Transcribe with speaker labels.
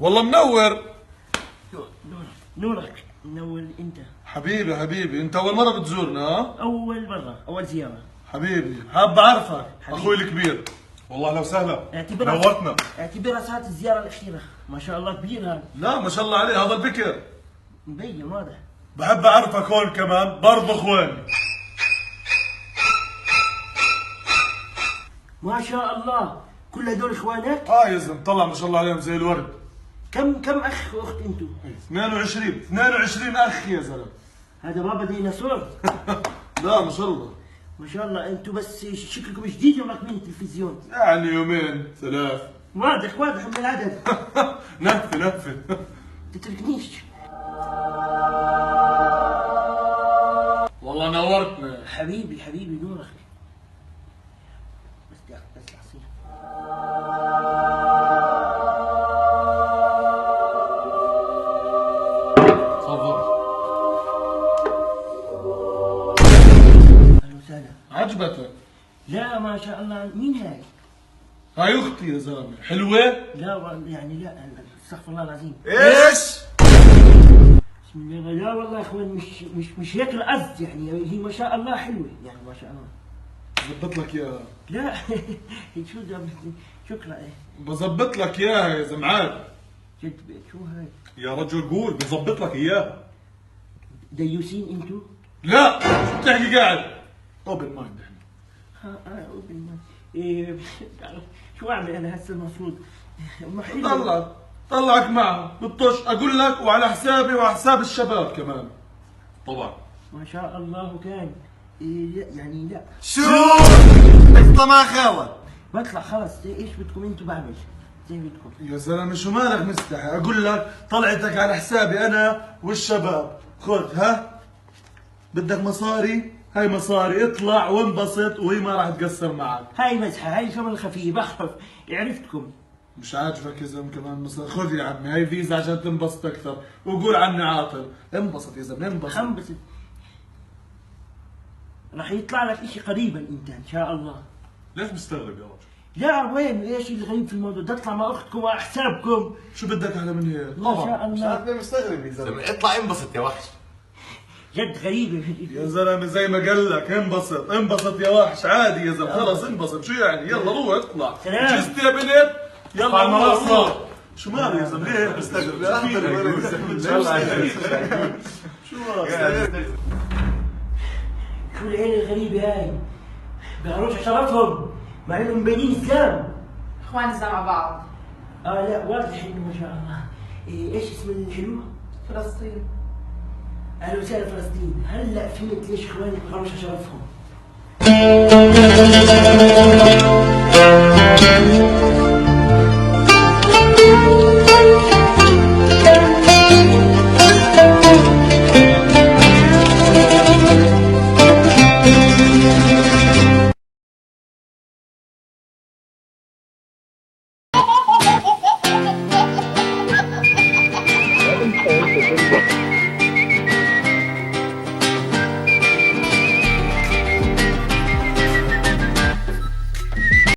Speaker 1: والله منور.
Speaker 2: نورك منور انت.
Speaker 1: حبيبي انت اول مرة بتزورنا ها؟
Speaker 2: اول مرة، اول زيارة.
Speaker 1: حبيبي حاب اعرفك اخوي الكبير.
Speaker 3: والله لو سهلا
Speaker 2: اعتبرها
Speaker 3: نورتنا.
Speaker 2: اعتبرها ساعة الزيارة الأخيرة، ما شاء الله كبير هذا.
Speaker 1: لا ما شاء الله عليه هذا البكر.
Speaker 2: مبين واضح.
Speaker 1: بحب اعرفك هون كمان برضه اخواني.
Speaker 2: ما شاء الله كل هدول اخوانك؟
Speaker 1: يا زلمة طلع ما شاء الله عليهم زي الورد.
Speaker 2: كم اخ واخت انتم؟
Speaker 1: 22 اخ يا زلمة.
Speaker 2: هذا بابا ديناصور.
Speaker 1: لا ما شاء الله.
Speaker 2: ما شاء الله انتم بس شكلكم جديد وراكبين التلفزيون.
Speaker 1: يعني يومين 3.
Speaker 2: واضح من العدد.
Speaker 1: نهفة
Speaker 2: تتركنيش.
Speaker 1: والله نورتنا.
Speaker 2: حبيبي نورك. بس العصير.
Speaker 1: تفضل.
Speaker 2: اهلا وسهلا.
Speaker 1: عجبتك؟
Speaker 2: لا ما شاء الله، مين هاي؟
Speaker 1: هاي اختي يا زلمة. حلوة؟
Speaker 2: لا يعني لا، استغفر الله العظيم.
Speaker 1: ايش؟
Speaker 2: بسم الله. لا والله يا اخوان، مش هيك القصد، يعني هي ما شاء الله حلوه، يعني ما شاء الله.
Speaker 1: بظبط لك اياها.
Speaker 2: لا شكرا.
Speaker 1: بظبط لك اياها يا زمعان.
Speaker 2: جد شو هاي؟
Speaker 3: يا رجل قول بظبط لك اياه.
Speaker 2: ديوسين انتو؟
Speaker 1: لا شو بتحكي قاعد؟ اوبن مايند احنا.
Speaker 2: اوبن مايند. إيه شو اعمل انا هسه المفروض؟
Speaker 1: طلعك معه بالطش اقول لك، وعلى حسابي وعلى حساب الشباب كمان.
Speaker 3: طبعا.
Speaker 2: ما شاء الله كان. إيه يعني لا
Speaker 4: شو؟ اطلع مع خاوة.
Speaker 2: بطلع خلص. ايش بدكم انتو؟ بعمل زي بدكم.
Speaker 1: يا زلمه شو مالك مستحي؟ اقول لك طلعتك على حسابي انا والشباب. خذ ها، بدك مصاري؟ هاي مصاري، اطلع وانبسط وهي ما راح تقصر معك.
Speaker 2: هاي مزحه، هاي شمل خفيف، بخفف. عرفتكم.
Speaker 1: مش عاجبك يا زلمه كمان مصاري؟ خذ يا عمي هاي فيزا عشان تنبسط اكثر، وقول عني عاطل. انبسط يا زلمه انبسط.
Speaker 2: انبسط. راح يطلع لك اشي قريبا انت ان شاء الله.
Speaker 3: ليش مستغرب يا رجل؟
Speaker 2: لا وين ايش الغريب في الموضوع؟ بدي اطلع مع اختكم وعلى حسابكم.
Speaker 1: شو بدك احلى من هيك؟
Speaker 2: ما شاء
Speaker 4: مش
Speaker 2: الله.
Speaker 4: عارف ليه مستغرب يا زلمة. اطلع انبسط يا وحش.
Speaker 2: جد غريبة.
Speaker 1: يا زلمه زي ما قال لك انبسط يا وحش. عادي يا زلمه خلص انبسط. شو يعني؟ يلا روح اطلع.
Speaker 2: سلام.
Speaker 1: جست يا بنت. يلا روح. شو مالك يا زلمه؟ ليه
Speaker 4: مستغرب.
Speaker 2: شو العيلة الغريبة هاي؟ بيعرفوش شرفهم مع انهم مبينين اسلام.
Speaker 5: اخواننا مع بعض.
Speaker 2: لا واضح انه ما شاء الله. ايش اسم الحلو؟
Speaker 5: فلسطين.
Speaker 2: اهلا وسهلا فلسطين. هلا فهمت ليش اخواني بيعرفوش شرفهم.